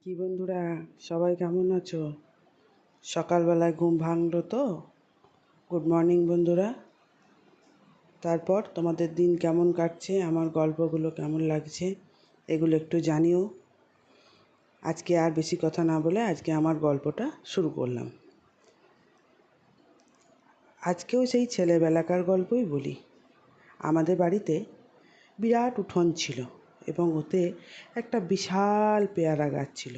কি বন্ধুরা, সবাই কেমন আছো? সকালবেলায় ঘুম ভাঙলো তো? গুড মর্নিং বন্ধুরা। তারপর তোমাদের দিন কেমন কাটছে, আমার গল্পগুলো কেমন লাগছে এগুলো একটু জানিও। আজকে আর বেশি কথা না বলে আজকে আমার গল্পটা শুরু করলাম। আজকেও সেই ছেলেবেলাকার গল্পই বলি। আমাদের বাড়িতে বিরাট উঠোন ছিল এবং ওতে একটা বিশাল পেয়ারা গাছ ছিল।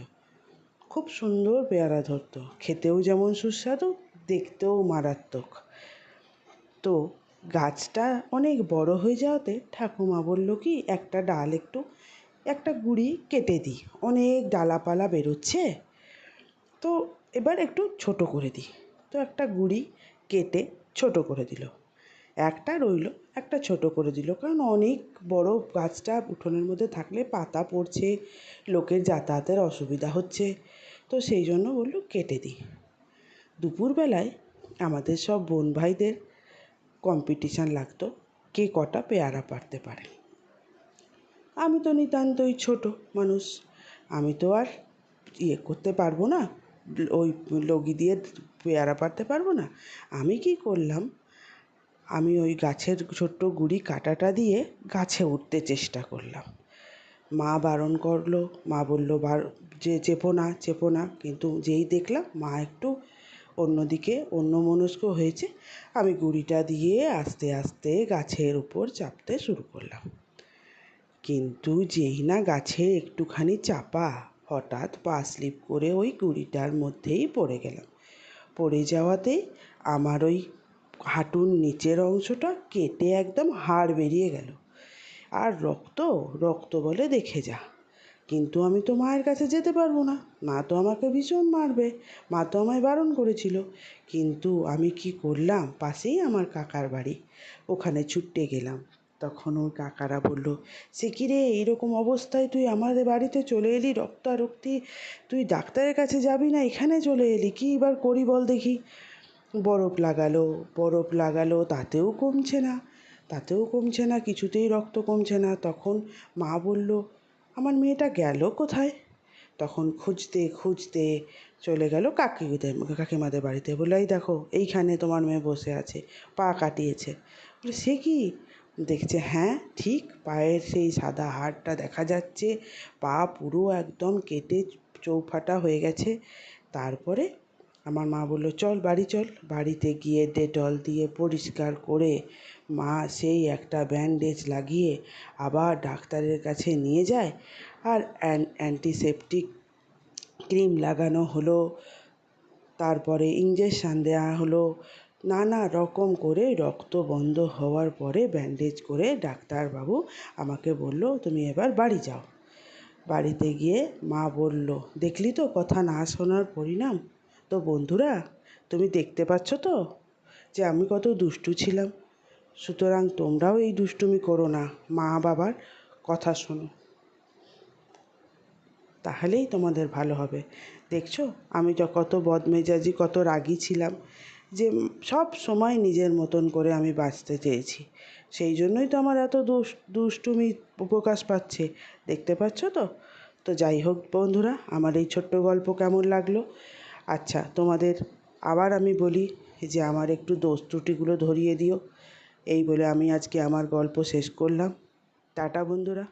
খুব সুন্দর পেয়ারা ধরতো, খেতেও যেমন সুস্বাদু, দেখতেও মারাত্মক। তো গাছটা অনেক বড় হয়ে যাওয়াতে ঠাকুমা বলল কি একটা ডাল একটা গুঁড়ি কেটে দিই, অনেক ডালাপালা বেরোচ্ছে, তো এবার একটু ছোট করে দিই। তো একটা গুঁড়ি কেটে ছোট করে দিল, একটা রইল, একটা ছোট করে দিল, কারণ অনেক বড় গাছটা উঠোনের মধ্যে থাকলে পাতা পড়ছে, লোকের যাতায়াতের অসুবিধা হচ্ছে, তো সেই জন্য বলল কেটে দিই। দুপুরবেলায় আমাদের সব বোন ভাইদের কম্পিটিশান লাগতো কে কটা পেয়ারা পারতে পারে। আমি তো নিতান্তই ছোট মানুষ, আমি তো আর করতে পারবো না, ওই লগি দিয়ে পেয়ারা পারতে পারবো না। আমি কি করলাম, আমি ওই গাছের ছোট্ট গুঁড়ি কাঁটাটা দিয়ে গাছে উঠতে চেষ্টা করলাম। মা বারণ করলো, মা বললো যে চেপো না, কিন্তু যেই দেখলাম মা একটু অন্যদিকে অন্যমনস্ক হয়েছে, আমি গুঁড়িটা দিয়ে আস্তে আস্তে গাছের উপর চাপতে শুরু করলাম। কিন্তু যেই না গাছে একটুখানি চাপা, হঠাৎ পা স্লিপ করে ওই গুঁড়িটার মধ্যেই পড়ে গেলাম। পড়ে যাওয়াতেই আমার ওই হাঁটুর নিচের অংশটা কেটে একদম হাড় বেরিয়ে গেল। আর রক্ত রক্ত বলে দেখে যা। কিন্তু আমি তো মায়ের কাছে যেতে পারবো না, মা তো আমাকে ভীষণ মারবে, মা তো আমায় বারণ করেছিল। কিন্তু আমি কি করলাম, পাশেই আমার কাকার বাড়ি, ওখানে ছুটে গেলাম। তখন ওই কাকারা বলল, সে কী রে, এইরকম অবস্থায় তুই আমাদের বাড়িতে চলে এলি, রক্তারক্তি, তুই ডাক্তারের কাছে যাবি না, এখানে চলে এলি, কী এবার করি বল দেখি। বরফ লাগালো, তাতেও কমছে না, কিছুতেই রক্ত কমছে না। তখন মা বলল, আমার মেয়েটা গেল কোথায়? তখন খুঁজতে চলে গেল কাকিমাদের বাড়িতে। বলে, এই দেখো এইখানে তোমার মেয়ে বসে আছে, পা কাটিয়েছে। বলে, সে কি? দেখছে, হ্যাঁ ঠিক পায়ের সেই সাদা হাড়টা দেখা যাচ্ছে, পা পুরো একদম কেটে চৌফাটা হয়ে গেছে। তারপরে আমার মা বলল, চল বাড়িতে গিয়ে ডেটল দিয়ে পরিষ্কার করে মা সেই একটা ব্যান্ডেজ লাগিয়ে আবার ডাক্তারের কাছে নিয়ে যায়। আর অ্যান্টিসেপটিক ক্রিম লাগানো হলো, তারপরে ইঞ্জেকশান দেওয়া হলো। নানা রকম করে রক্ত বন্ধ হওয়ার পরে ব্যান্ডেজ করে ডাক্তারবাবু আমাকে বলল, তুমি এবার বাড়ি যাও। বাড়িতে গিয়ে মা বলল, দেখলি তো কথা না শোনার পরিণাম। তো বন্ধুরা, তুমি দেখতে পাচ্ছ তো যে আমি কত দুষ্টু ছিলাম। সুতরাং তোমরাও এই দুষ্টুমি করো না, মা বাবার কথা শোনো, তাহলেই তোমাদের ভালো হবে। দেখছো আমি তো কত বদমেজাজি, কত রাগী ছিলাম, যে সব সময় নিজের মতন করে আমি বাঁচতে চেয়েছি। সেই জন্যই তো আমার এত দুষ্টুমি প্রকাশ পাচ্ছে, দেখতে পাচ্ছ তো। তো যাই হোক বন্ধুরা, আমার এই ছোট্ট গল্প কেমন লাগলো? আচ্ছা, তোমাদের আবার আমি বলি যে আমার একটু দোষ ত্রুটিগুলো ধরিয়ে দিও। এই বলে আমি আজকে আমার গল্প শেষ করলাম। টাটা বন্ধুরা।